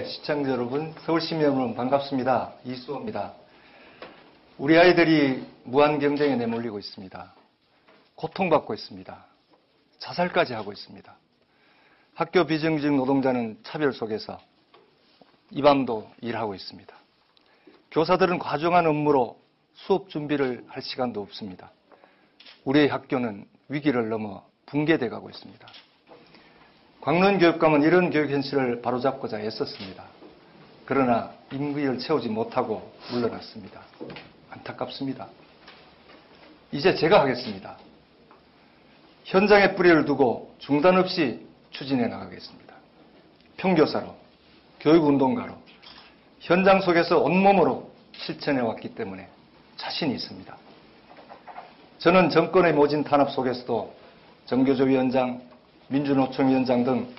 시청자 여러분, 서울시민 여러분 반갑습니다. 이수호입니다. 우리 아이들이 무한 경쟁에 내몰리고 있습니다. 고통받고 있습니다. 자살까지 하고 있습니다. 학교 비정규직 노동자는 차별 속에서 이 밤도 일하고 있습니다. 교사들은 과중한 업무로 수업 준비를 할 시간도 없습니다. 우리의 학교는 위기를 넘어 붕괴돼 가고 있습니다. 광론교육감은 이런 교육 현실을 바로잡고자 애썼습니다. 그러나 임기를 채우지 못하고 물러났습니다. 안타깝습니다. 이제 제가 하겠습니다. 현장에 뿌리를 두고 중단 없이 추진해 나가겠습니다. 평교사로, 교육운동가로, 현장 속에서 온몸으로 실천해 왔기 때문에 자신이 있습니다. 저는 정권의 모진 탄압 속에서도 정교조위원장, 민주노총위원장 등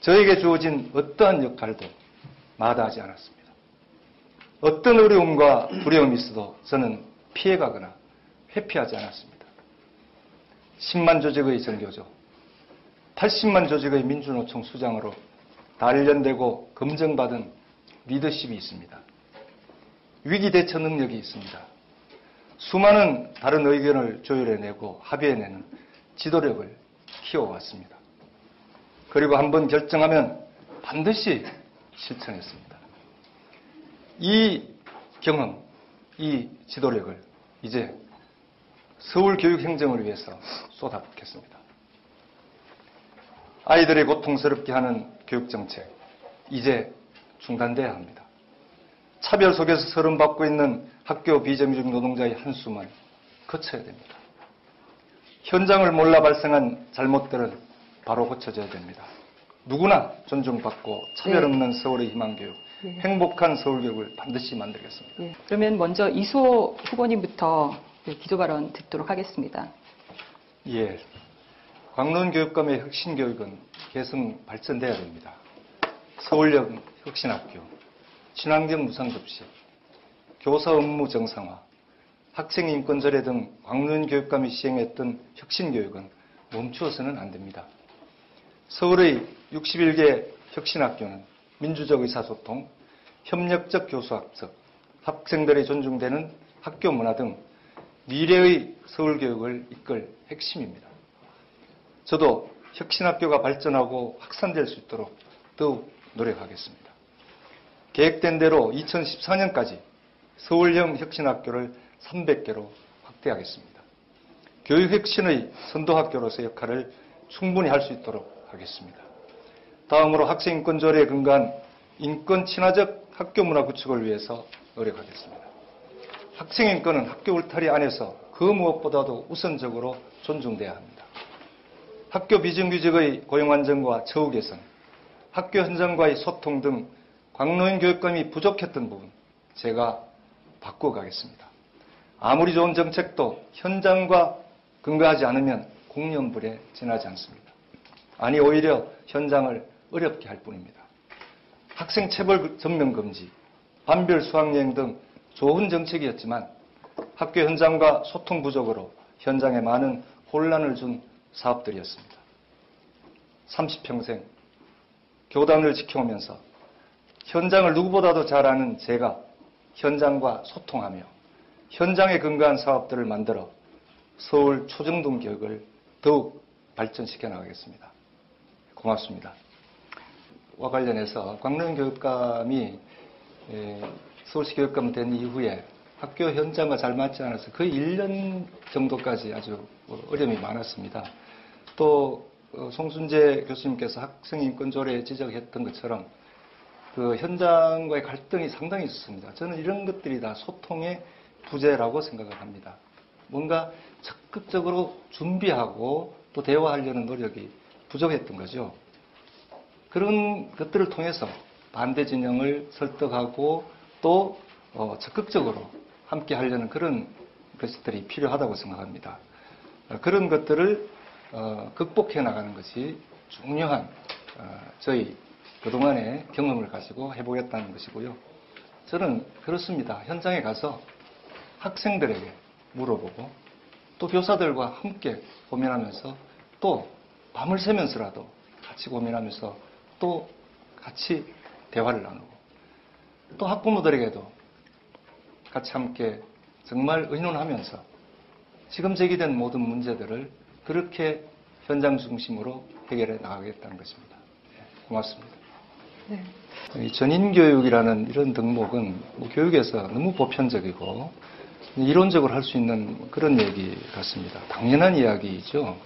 저에게 주어진 어떠한 역할도 마다하지 않았습니다. 어떤 어려움과 두려움이 있어도 저는 피해가거나 회피하지 않았습니다. 10만 조직의 정교조, 80만 조직의 민주노총 수장으로 단련되고 검증받은 리더십이 있습니다. 위기 대처 능력이 있습니다. 수많은 다른 의견을 조율해내고 합의해내는 지도력을 키워왔습니다. 그리고 한번 결정하면 반드시 실천했습니다. 이 경험, 이 지도력을 이제 서울 교육 행정을 위해서 쏟아붓겠습니다. 아이들의 고통스럽게 하는 교육정책, 이제 중단돼야 합니다. 차별 속에서 서름받고 있는 학교 비정규직 노동자의 한숨은 거쳐야 됩니다. 현장을 몰라 발생한 잘못들은 바로 고쳐져야 됩니다. 누구나 존중받고 차별 없는 서울의 희망교육, 행복한 서울교육을 반드시 만들겠습니다. 그러면 먼저 이수호 후보님부터 기조 발언 듣도록 하겠습니다. 광론교육감의 혁신교육은 계속 발전돼야 됩니다. 서울역 혁신학교, 친환경 무상급식, 교사 업무 정상화, 학생인권조례 등 광론교육감이 시행했던 혁신교육은 멈추어서는 안 됩니다. 서울의 61개 혁신학교는 민주적 의사소통, 협력적 교수학습, 학생들의 존중되는 학교 문화 등 미래의 서울교육을 이끌 핵심입니다. 저도 혁신학교가 발전하고 확산될 수 있도록 더욱 노력하겠습니다. 계획된 대로 2014년까지 서울형 혁신학교를 300개로 확대하겠습니다. 교육혁신의 선도학교로서의 역할을 충분히 할 수 있도록 하겠습니다. 다음으로 학생인권조례에 근거한 인권 친화적 학교 문화 구축을 위해서 노력하겠습니다. 학생인권은 학교 울타리 안에서 그 무엇보다도 우선적으로 존중돼야 합니다. 학교 비정규직의 고용안정과 처우 개선, 학교 현장과의 소통 등 광노인 교육감이 부족했던 부분 제가 바꿔가겠습니다. 아무리 좋은 정책도 현장과 근거하지 않으면 공연불에 지나지 않습니다. 아니 오히려 현장을 어렵게 할 뿐입니다. 학생 체벌 전면 금지, 반별 수학여행 등 좋은 정책이었지만 학교 현장과 소통 부족으로 현장에 많은 혼란을 준 사업들이었습니다. 30평생 교단을 지켜오면서 현장을 누구보다도 잘 아는 제가 현장과 소통하며 현장에 근거한 사업들을 만들어 서울 초중등 교육을 더욱 발전시켜 나가겠습니다. 고맙습니다. 와 관련해서 광론 교육감이 서울시 교육감 된 이후에 학교 현장과 잘 맞지 않아서 거의 1년 정도까지 아주 어려움이 많았습니다. 또 송순재 교수님께서 학생인권조례에 지적했던 것처럼 그 현장과의 갈등이 상당히 있었습니다. 저는 이런 것들이 다 소통의 부재라고 생각을 합니다. 뭔가 적극적으로 준비하고 또 대화하려는 노력이 부족했던 거죠. 그런 것들을 통해서 반대 진영을 설득하고 또 적극적으로 함께 하려는 그런 것들이 필요하다고 생각합니다. 그런 것들을 극복해 나가는 것이 중요한 저희 그동안의 경험을 가지고 해보겠다는 것이고요. 저는 그렇습니다. 현장에 가서 학생들에게 물어보고 또 교사들과 함께 고민하면서 또 밤을 새면서라도 같이 고민하면서 또 같이 대화를 나누고 또 학부모들에게도 같이 함께 정말 의논하면서 지금 제기된 모든 문제들을 그렇게 현장 중심으로 해결해 나가겠다는 것입니다. 고맙습니다. 네. 이 전인교육이라는 이런 덕목은 교육에서 너무 보편적이고 이론적으로 할 수 있는 그런 얘기 같습니다. 당연한 이야기이죠.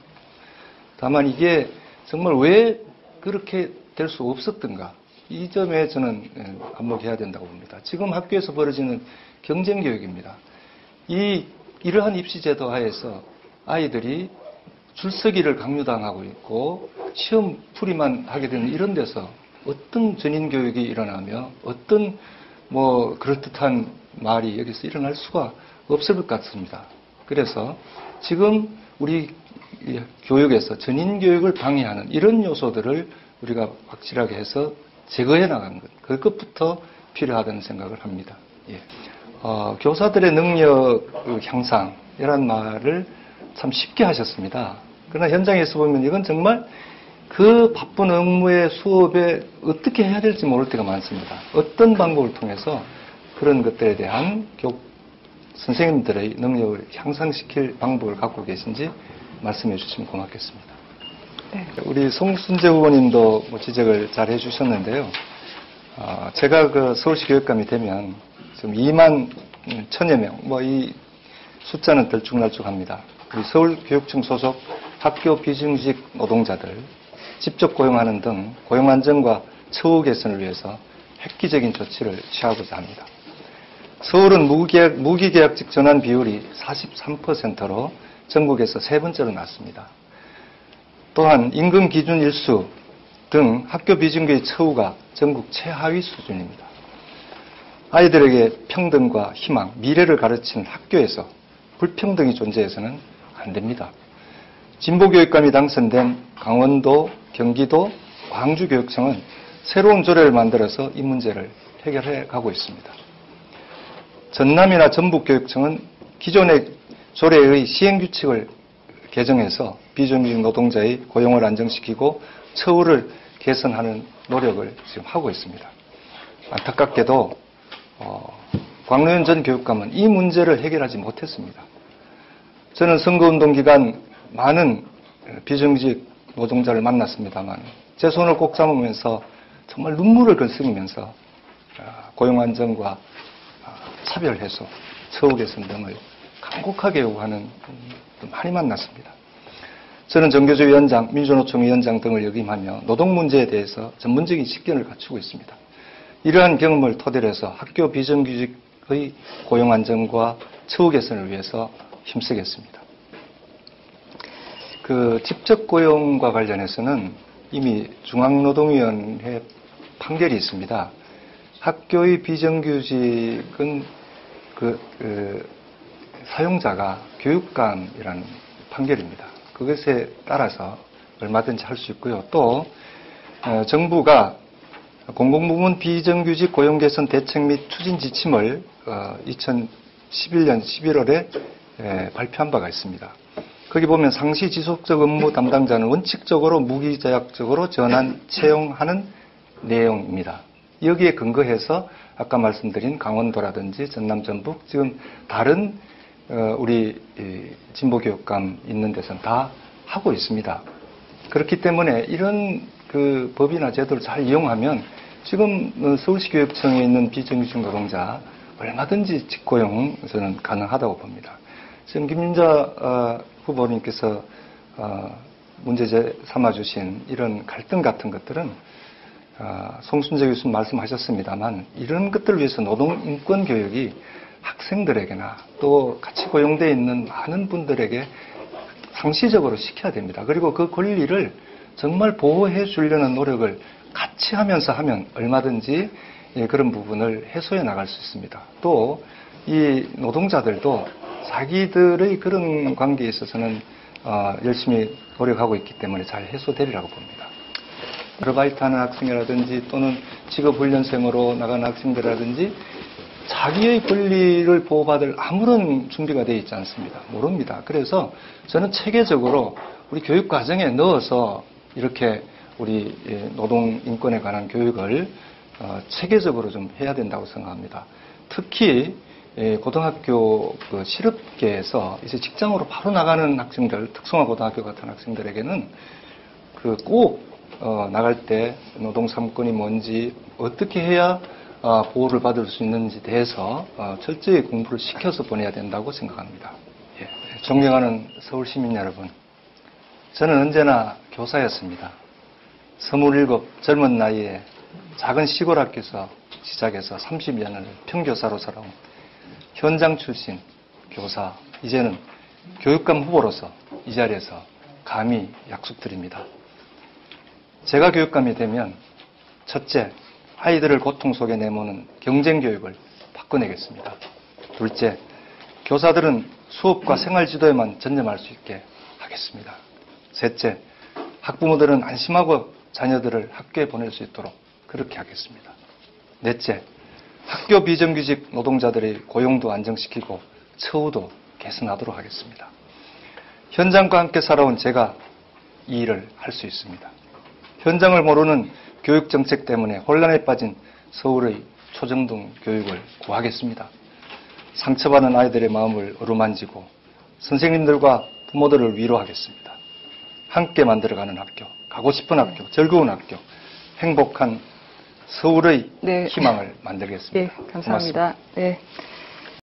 다만 이게 정말 왜 그렇게 될 수 없었던가, 이 점에 저는 안목해야 된다고 봅니다. 지금 학교에서 벌어지는 경쟁교육입니다. 이러한 입시제도 하에서 아이들이 줄서기를 강요당하고 있고 시험 풀이만 하게 되는 이런 데서 어떤 전인교육이 일어나며 어떤 그럴듯한 말이 여기서 일어날 수가 없을 것 같습니다. 그래서 지금 우리 교육에서 전인교육을 방해하는 이런 요소들을 우리가 확실하게 해서 제거해 나가는 것, 그것부터 필요하다는 생각을 합니다. 예. 교사들의 능력 향상, 이런 말을 참 쉽게 하셨습니다. 그러나 현장에서 보면 이건 정말 그 바쁜 업무의 수업에 어떻게 해야 될지 모를 때가 많습니다. 어떤 방법을 통해서 그런 것들에 대한 선생님들의 능력을 향상시킬 방법을 갖고 계신지 말씀해 주시면 고맙겠습니다. 네. 우리 송순재 후보님도 지적을 잘 해주셨는데요. 제가 그 서울시 교육감이 되면 지금 2만 1000여 명, 이 숫자는 들쭉날쭉합니다. 우리 서울교육청 소속 학교 비정규직 노동자들 직접 고용하는 등 고용 안정과 처우 개선을 위해서 획기적인 조치를 취하고자 합니다. 서울은 무기계약직 전환 비율이 43%로 전국에서 세 번째로 낮습니다. 또한 임금 기준 일수 등 학교 비정규의 처우가 전국 최하위 수준입니다. 아이들에게 평등과 희망, 미래를 가르치는 학교에서 불평등이 존재해서는 안 됩니다. 진보교육감이 당선된 강원도, 경기도, 광주교육청은 새로운 조례를 만들어서 이 문제를 해결해 가고 있습니다. 전남이나 전북교육청은 기존의 조례의 시행규칙을 개정해서 비정규직 노동자의 고용을 안정시키고 처우를 개선하는 노력을 지금 하고 있습니다. 안타깝게도 광노현 전 교육감은 이 문제를 해결하지 못했습니다. 저는 선거운동 기간 많은 비정규직 노동자를 만났습니다만 제 손을 꼭 잡으면서 정말 눈물을 글썽이면서 고용 안정과 차별 해소, 처우 개선 등을 간곡하게 요구하는 분들 많이 만났습니다. 저는 정교조 위원장, 민주노총 위원장 등을 역임하며 노동 문제에 대해서 전문적인 식견을 갖추고 있습니다. 이러한 경험을 토대로 해서 학교 비정규직의 고용 안정과 처우 개선을 위해서 힘쓰겠습니다. 직접 고용과 관련해서는 이미 중앙노동위원회 판결이 있습니다. 학교의 비정규직은 사용자가 교육감이라는 판결입니다. 그것에 따라서 얼마든지 할 수 있고요. 또 정부가 공공부문 비정규직 고용 개선 대책 및 추진 지침을 2011년 11월에 발표한 바가 있습니다. 거기 보면 상시 지속적 업무 담당자는 원칙적으로 무기제약적으로 전환 채용하는 내용입니다. 여기에 근거해서 아까 말씀드린 강원도라든지 전남, 전북, 지금 다른 우리 진보교육감 있는 데서는 다 하고 있습니다. 그렇기 때문에 이런 법이나 제도를 잘 이용하면 지금 서울시 교육청에 있는 비정규직 노동자 얼마든지 직고용 저는 가능하다고 봅니다. 지금 김민자 후보님께서 문제제 삼아주신 이런 갈등 같은 것들은 송순재 교수님 말씀하셨습니다만 이런 것들을 위해서 노동인권 교육이 학생들에게나 또 같이 고용되어 있는 많은 분들에게 상시적으로 시켜야 됩니다. 그리고 그 권리를 정말 보호해 주려는 노력을 같이 하면서 하면 얼마든지 그런 부분을 해소해 나갈 수 있습니다. 또 이 노동자들도 자기들의 그런 관계에 있어서는 열심히 노력하고 있기 때문에 잘 해소되리라고 봅니다. 아르바이트하는 학생이라든지 또는 직업훈련생으로 나가는 학생들이라든지 자기의 권리를 보호받을 아무런 준비가 되어 있지 않습니다. 모릅니다. 그래서 저는 체계적으로 우리 교육 과정에 넣어서 이렇게 우리 노동 인권에 관한 교육을 체계적으로 좀 해야 된다고 생각합니다. 특히 고등학교 그 실업계에서 이제 직장으로 바로 나가는 학생들, 특성화 고등학교 같은 학생들에게는 꼭 나갈 때 노동 3권이 뭔지, 어떻게 해야 보호를 받을 수 있는지 대해서 철저히 공부를 시켜서 보내야 된다고 생각합니다. 예. 존경하는 서울 시민 여러분, 저는 언제나 교사였습니다. 27 젊은 나이에 작은 시골 학교에서 시작해서 30여 년을 평교사로 살아온 현장 출신 교사, 이제는 교육감 후보로서 이 자리에서 감히 약속드립니다. 제가 교육감이 되면 첫째, 아이들을 고통 속에 내모는 경쟁 교육을 바꿔내겠습니다. 둘째, 교사들은 수업과 생활 지도에만 전념할 수 있게 하겠습니다. 셋째, 학부모들은 안심하고 자녀들을 학교에 보낼 수 있도록 그렇게 하겠습니다. 넷째, 학교 비정규직 노동자들의 고용도 안정시키고 처우도 개선하도록 하겠습니다. 현장과 함께 살아온 제가 이 일을 할 수 있습니다. 현장을 모르는 교육 정책 때문에 혼란에 빠진 서울의 초중등 교육을 구하겠습니다. 상처받은 아이들의 마음을 어루만지고 선생님들과 부모들을 위로하겠습니다. 함께 만들어가는 학교, 가고 싶은 학교, 즐거운 학교, 행복한 서울의 네. 희망을 만들겠습니다. 네, 감사합니다. 고맙습니다. 네.